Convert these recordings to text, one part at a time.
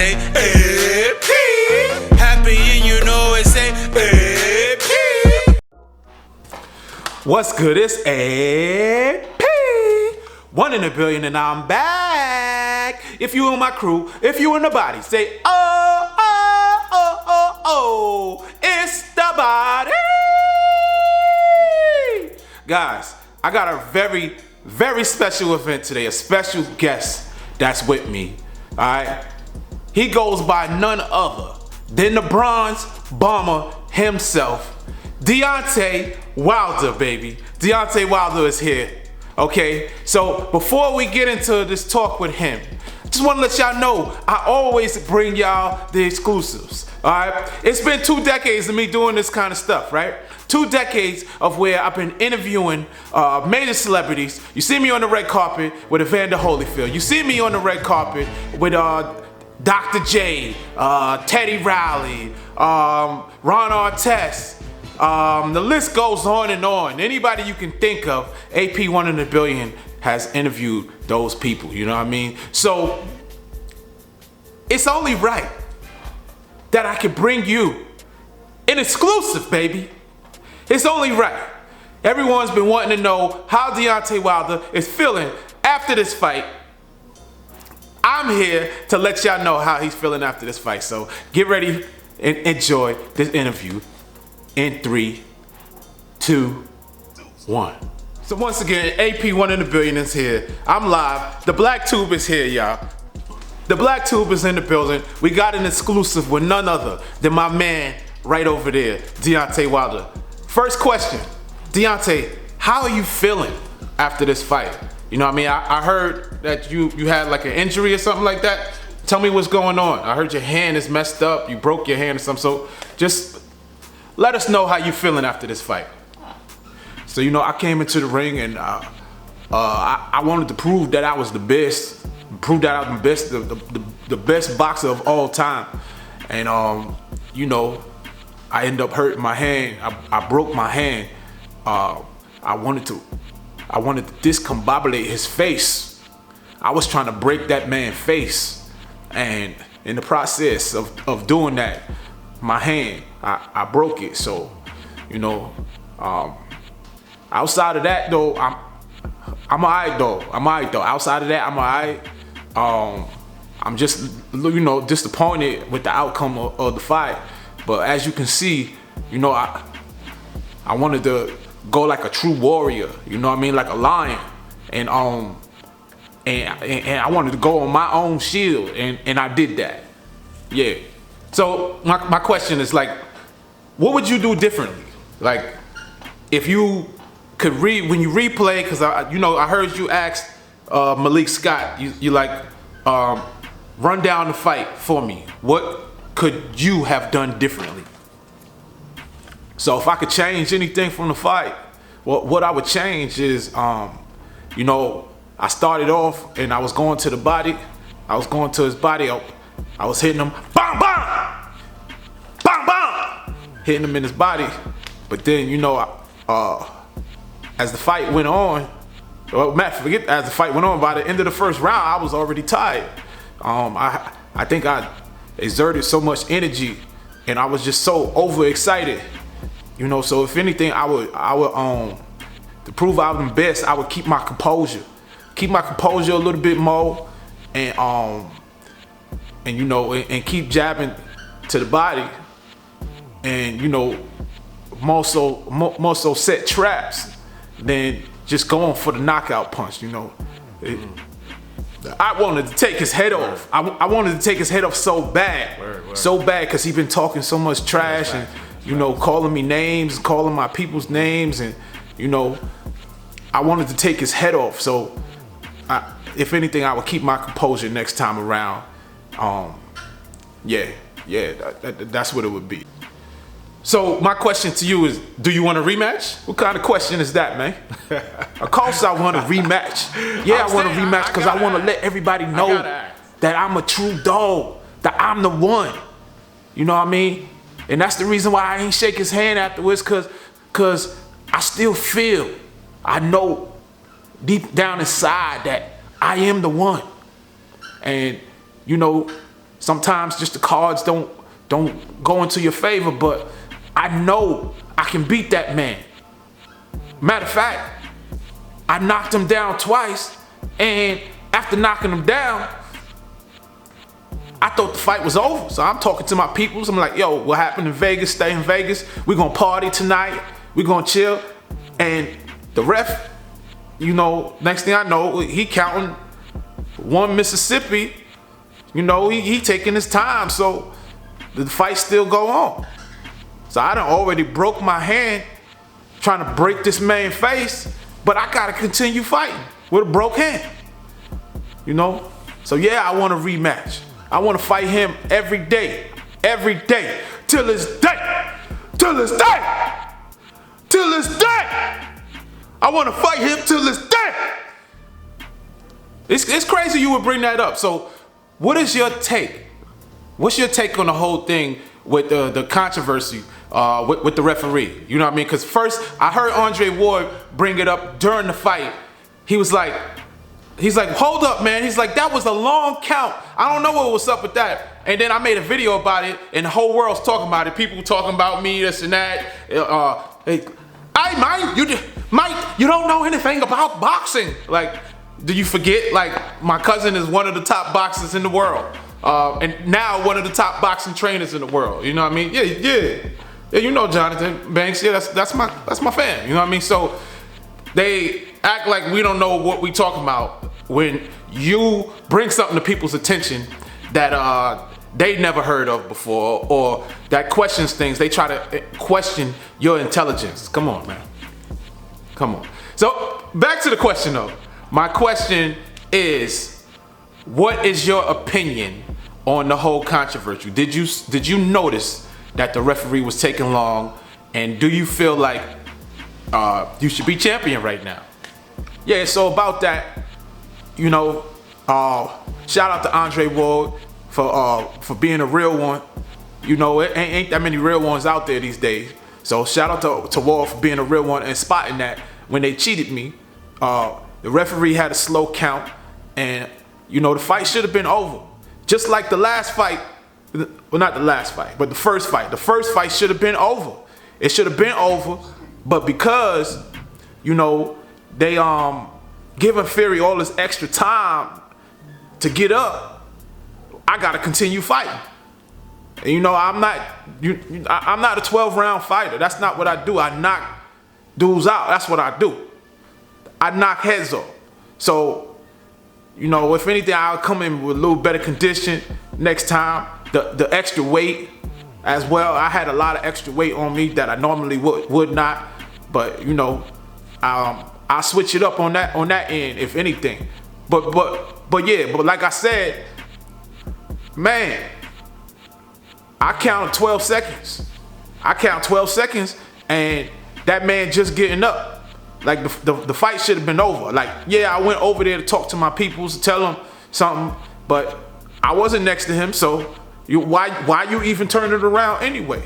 say AP. Happy and you know it's AP. What's good? It's AP. 1 in a billion and I'm back. If you in my crew, if you in the body, say oh, oh, oh, oh, oh. It's the body. Guys, I got a very, very special event today. A special guest that's with me. Alright? He goes by none other than the Bronze Bomber himself, Deontay Wilder, baby. Deontay Wilder is here. Okay? So before we get into this talk with him, just want to let y'all know I always bring y'all the exclusives. Alright? It's been 2 decades of me doing this kind of stuff, right? 2 decades of where I've been interviewing major celebrities. You see me on the red carpet with Evander Holyfield. You see me on the red carpet with Dr. J, Teddy Riley, Ron Artest. The list goes on and on. Anybody you can think of, AP 1 in a billion has interviewed those people. You know what I mean? So it's only right that I can bring you an exclusive, baby. It's only right. Everyone's been wanting to know how Deontay Wilder is feeling after this fight. I'm here to let y'all know how he's feeling after this fight. So get ready and enjoy this interview in 3, 2, 1. So once again, AP 1 in a billion is here. I'm live. The Black Tube is here, y'all. The Black Tube is in the building. We got an exclusive with none other than my man right over there, Deontay Wilder. First question, Deontay, how are you feeling after this fight? You know what I mean? I heard that you had like an injury or something like that. Tell me what's going on. I heard your hand is messed up. You broke your hand or something. So just let us know how you feeling after this fight. So, you know, I came into the ring and I wanted to prove that I was the best. Prove that I was the best, the best boxer of all time. And, you know, I ended up hurting my hand. I broke my hand. I wanted to discombobulate his face. I was trying to break that man's face, and in the process of doing that, my hand, I broke it. So, you know, outside of that though, I'm alright though. Outside of that, I'm alright. I'm just, you know, disappointed with the outcome of the fight. But as you can see, you know, I wanted to go like a true warrior, you know what I mean, like a lion, and I wanted to go on my own shield, and I did that. Yeah. So my question is like, what would you do differently? Like, if you could when you replay, because I heard you asked Malik Scott, you like run down the fight for me. What could you have done differently? So if I could change anything from the fight, what I would change is, you know, I started off and I was going to the body. I was going to his body. I was hitting him, bang, bang, bang, bang, hitting him in his body. But then, you know, as the fight went on, as the fight went on, by the end of the first round, I was already tired. I think I exerted so much energy and I was just so overexcited, you know. So if anything, I would to prove I was the best, I would keep my composure a little bit more, and you know, and keep jabbing to the body, and you know, more so set traps than just going for the knockout punch, you know. I wanted to take his head off. I wanted to take his head off so bad. So bad, because he been talking so much trash and, you know, calling me names, calling my people's names, and, you know, I wanted to take his head off. So, if anything, I would keep my composure next time around. That's what it would be. So my question to you is, do you want a rematch? What kind of question is that, man? Of course I want a rematch. Yeah, I want a rematch because I want to let everybody know that I'm a true dog, that I'm the one. You know what I mean? And that's the reason why I ain't shake his hand afterwards, because I still feel, I know deep down inside that I am the one. And, you know, sometimes just the cards don't go into your favor, but I know I can beat that man. Matter of fact, I knocked him down twice, and after knocking him down, I thought the fight was over. So I'm talking to my peoples. I'm like, yo, what happened in Vegas? Stay in Vegas. We're gonna party tonight. We're gonna chill. And the ref, you know, next thing I know, he counting one Mississippi. You know, he taking his time. So the fight still go on. So I done already broke my hand trying to break this man's face, but I gotta continue fighting with a broke hand. You know? So yeah, I want a rematch. I want to fight him every day, till this day, till this day, till this day. I want to fight him till this day. It's crazy you would bring that up. So what is your take? What's your take on the whole thing with the controversy with the referee? You know what I mean? Because first, I heard Andre Ward bring it up during the fight. He's like, hold up, man. He's like, that was a long count. I don't know what was up with that. And then I made a video about it, and the whole world's talking about it. People talking about me, this and that. Mike, you don't know anything about boxing. Like, do you forget? Like, my cousin is one of the top boxers in the world. And now one of the top boxing trainers in the world. You know what I mean? Yeah, you know Jonathan Banks. Yeah, that's my fan. You know what I mean? So they act like we don't know what we talking about when you bring something to people's attention that they never heard of before, or that questions things. They try to question your intelligence. Come on, man. Come on. So back to the question though. My question is, what is your opinion on the whole controversy? Did you notice that the referee was taking long, and do you feel like you should be champion right now? Yeah, so about that, you know, shout out to Andre Ward for being a real one. You know, it ain't that many real ones out there these days. So shout out to Ward for being a real one and spotting that when they cheated me. The referee had a slow count, and you know, the fight should have been over. Just like the last fight, well, not the last fight, but the first fight. The first fight should have been over. It should have been over, but because, you know, they giving Fury all this extra time to get up, I gotta continue fighting. And you know, I'm not a 12-round fighter. That's not what I do. I knock dudes out. That's what I do. I knock heads off. So, you know, if anything, I'll come in with a little better condition next time. The extra weight as well. I had a lot of extra weight on me that I normally would not. But you know, I'll switch it up on that end, if anything. But like I said, man, I counted 12 seconds. I count 12 seconds, and that man just getting up. Like the fight should have been over. Like, yeah, I went over there to talk to my peoples, to tell them something, but I wasn't next to him, so why you even turn it around anyway?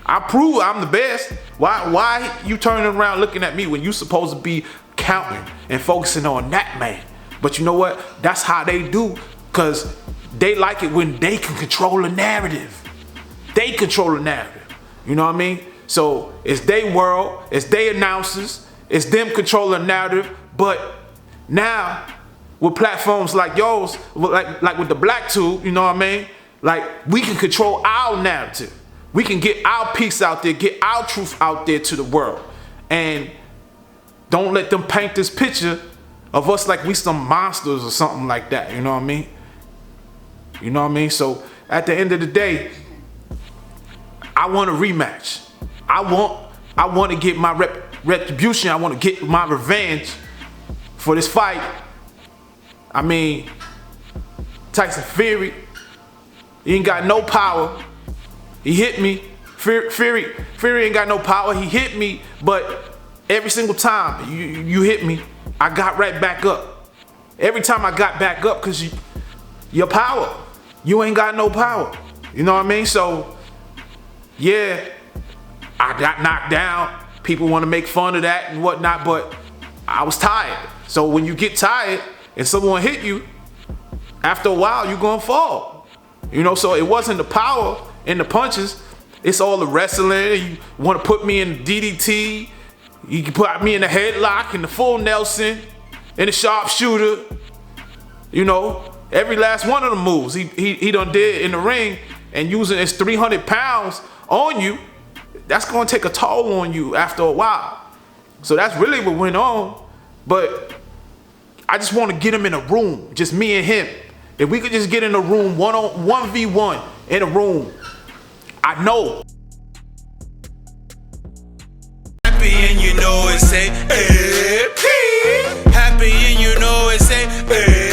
I prove I'm the best. Why you turning around looking at me when you supposed to be counting and focusing on that man? But you know what? That's how they do, because they like it when they can control the narrative. They control the narrative. You know what I mean? So it's their world, it's their announcers, it's them controlling the narrative. But now with platforms like yours, like with the Black Tube, you know what I mean? Like, we can control our narrative. We can get our piece out there, get our truth out there to the world. And don't let them paint this picture of us like we some monsters or something like that. You know what I mean? You know what I mean? So at the end of the day, I want a rematch. I want to get my retribution. I want to get my revenge for this fight. I mean, Tyson Fury, he ain't got no power. He hit me. Fury ain't got no power. He hit me, but every single time you hit me, I got right back up. Every time I got back up, because your power. You ain't got no power. You know what I mean? So, yeah, I got knocked down. People want to make fun of that and whatnot, but I was tired. So when you get tired and someone hit you, after a while, you're going to fall. You know, so it wasn't the power in the punches. It's all the wrestling. You want to put me in DDT. You can put me in the headlock, in the full Nelson, in the sharpshooter. You know, every last one of the moves he done did in the ring, and using his 300 pounds on you, that's going to take a toll on you after a while. So that's really what went on. But I just want to get him in a room, just me and him. If we could just get in a room, 1v1 in a room, I know. Happy and you know it's a AP. Happy and you know it's a AP.